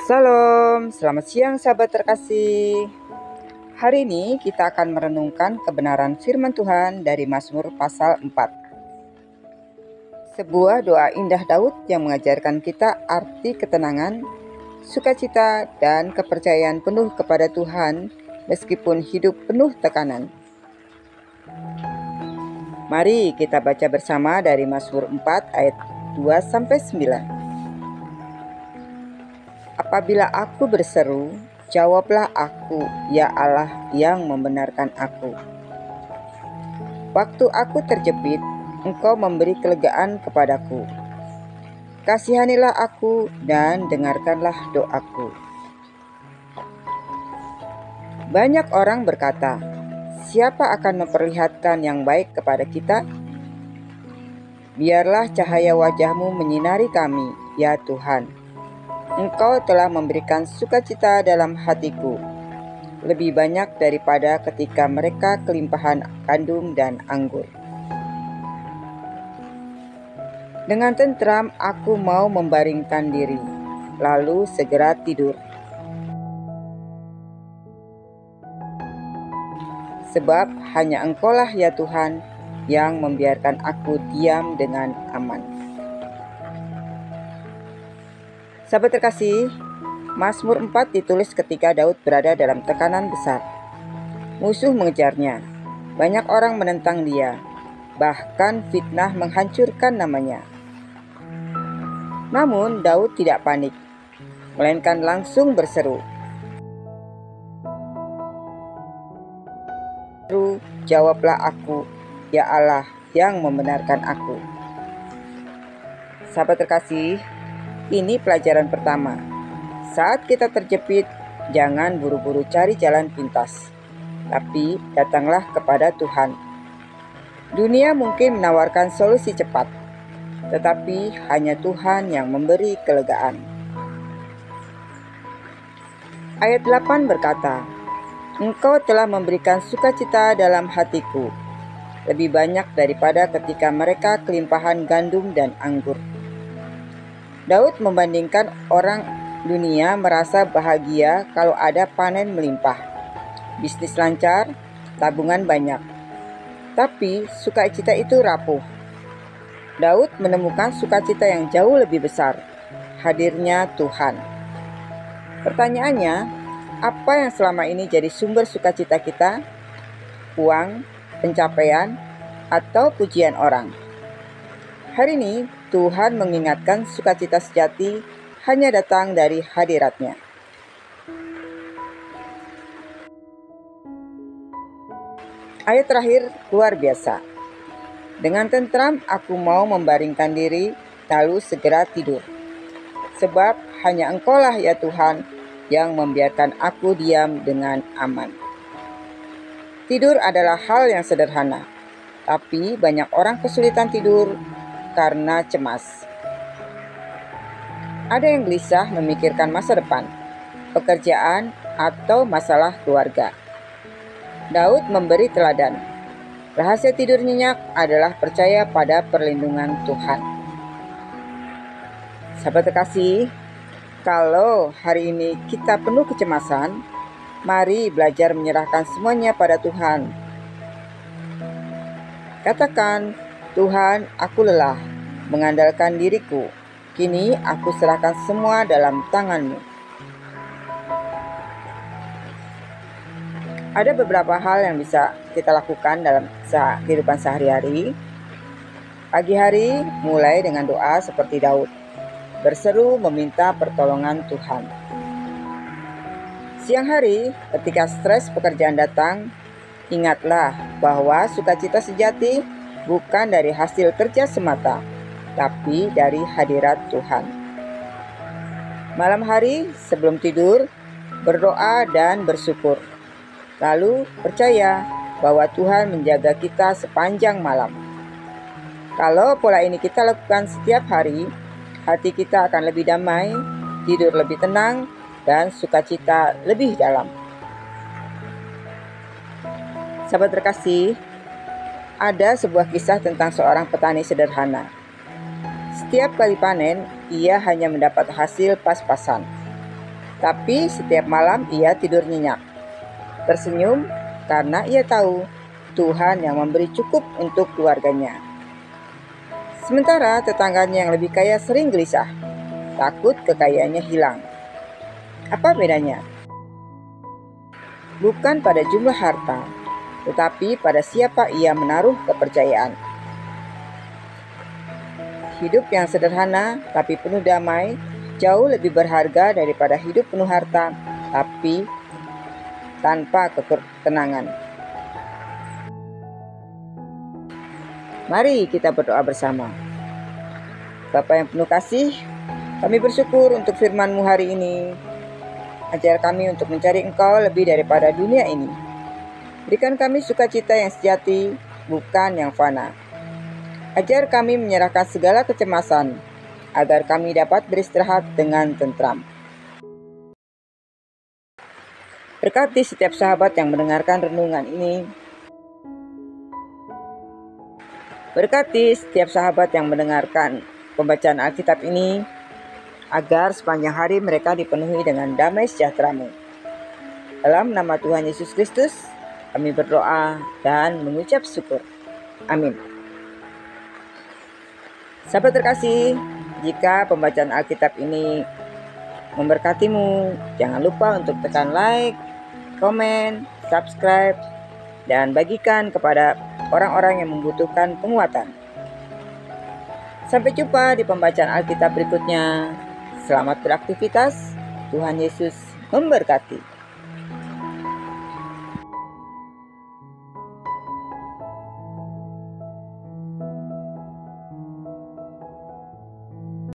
Salam, selamat siang sahabat terkasih. Hari ini kita akan merenungkan kebenaran firman Tuhan dari Mazmur pasal 4. Sebuah doa indah Daud yang mengajarkan kita arti ketenangan, sukacita, dan kepercayaan penuh kepada Tuhan meskipun hidup penuh tekanan. Mari kita baca bersama dari Mazmur 4 ayat 2-9. Apabila aku berseru, jawablah aku, ya Allah yang membenarkan aku. Waktu aku terjepit, Engkau memberi kelegaan kepadaku. Kasihanilah aku dan dengarkanlah doaku. Banyak orang berkata, siapa akan memperlihatkan yang baik kepada kita? Biarlah cahaya wajah-Mu menyinari kami, ya Tuhan. Engkau telah memberikan sukacita dalam hatiku, lebih banyak daripada ketika mereka kelimpahan gandum dan anggur. Dengan tentram aku mau membaringkan diri, lalu segera tidur. Sebab hanya Engkaulah ya Tuhan yang membiarkan aku diam dengan aman. Sahabat terkasih, Mazmur 4 ditulis ketika Daud berada dalam tekanan besar. Musuh mengejarnya, banyak orang menentang dia, bahkan fitnah menghancurkan namanya. Namun Daud tidak panik, melainkan langsung berseru, jawablah aku, ya Allah yang membenarkan aku. Sahabat terkasih, ini pelajaran pertama. Saat kita terjepit, jangan buru-buru cari jalan pintas, tapi datanglah kepada Tuhan. Dunia mungkin menawarkan solusi cepat, tetapi hanya Tuhan yang memberi kelegaan. Ayat 8 berkata, Engkau telah memberikan sukacita dalam hatiku, lebih banyak daripada ketika mereka kelimpahan gandum dan anggur. Daud membandingkan orang dunia merasa bahagia kalau ada panen melimpah, bisnis lancar, tabungan banyak. Tapi sukacita itu rapuh. Daud menemukan sukacita yang jauh lebih besar, hadirnya Tuhan. Pertanyaannya, apa yang selama ini jadi sumber sukacita kita? Uang, pencapaian, atau pujian orang? Hari ini Tuhan mengingatkan sukacita sejati hanya datang dari hadirat-Nya. Ayat terakhir luar biasa. Dengan tentram aku mau membaringkan diri, lalu segera tidur. Sebab hanya Engkaulah ya Tuhan yang membiarkan aku diam dengan aman. Tidur adalah hal yang sederhana, tapi banyak orang kesulitan tidur karena cemas. Ada yang gelisah memikirkan masa depan, pekerjaan, atau masalah keluarga. Daud memberi teladan. Rahasia tidur nyenyak adalah percaya pada perlindungan Tuhan. Sahabat terkasih, kalau hari ini kita penuh kecemasan, mari belajar menyerahkan semuanya pada Tuhan. Katakan, Tuhan, aku lelah mengandalkan diriku. Kini aku serahkan semua dalam tangan-Mu. Ada beberapa hal yang bisa kita lakukan dalam kehidupan sehari-hari. Pagi hari mulai dengan doa seperti Daud, berseru meminta pertolongan Tuhan. Siang hari ketika stres pekerjaan datang, ingatlah bahwa sukacita sejati bukan dari hasil kerja semata, tapi dari hadirat Tuhan. Malam hari sebelum tidur, berdoa dan bersyukur. Lalu percaya bahwa Tuhan menjaga kita sepanjang malam. Kalau pola ini kita lakukan setiap hari, hati kita akan lebih damai, tidur lebih tenang, dan sukacita lebih dalam. Sahabat terkasih, ada sebuah kisah tentang seorang petani sederhana. Setiap kali panen, ia hanya mendapat hasil pas-pasan. Tapi setiap malam ia tidur nyenyak, tersenyum karena ia tahu Tuhan yang memberi cukup untuk keluarganya. Sementara tetangganya yang lebih kaya sering gelisah, takut kekayaannya hilang. Apa bedanya? Bukan pada jumlah harta, tetapi pada siapa ia menaruh kepercayaan. Hidup yang sederhana tapi penuh damai jauh lebih berharga daripada hidup penuh harta tapi tanpa ketenangan. Mari kita berdoa bersama. Bapa yang penuh kasih, kami bersyukur untuk firman-Mu hari ini. Ajar kami untuk mencari Engkau lebih daripada dunia ini. Berikan kami sukacita yang sejati, bukan yang fana. Ajar kami menyerahkan segala kecemasan, agar kami dapat beristirahat dengan tentram. Berkati setiap sahabat yang mendengarkan renungan ini. Berkati setiap sahabat yang mendengarkan pembacaan Alkitab ini, agar sepanjang hari mereka dipenuhi dengan damai sejahtera-Mu. Dalam nama Tuhan Yesus Kristus, kami berdoa dan mengucap syukur. Amin. Sahabat terkasih, jika pembacaan Alkitab ini memberkatimu, jangan lupa untuk tekan like, komen, subscribe, dan bagikan kepada orang-orang yang membutuhkan penguatan. Sampai jumpa di pembacaan Alkitab berikutnya. Selamat beraktivitas. Tuhan Yesus memberkati.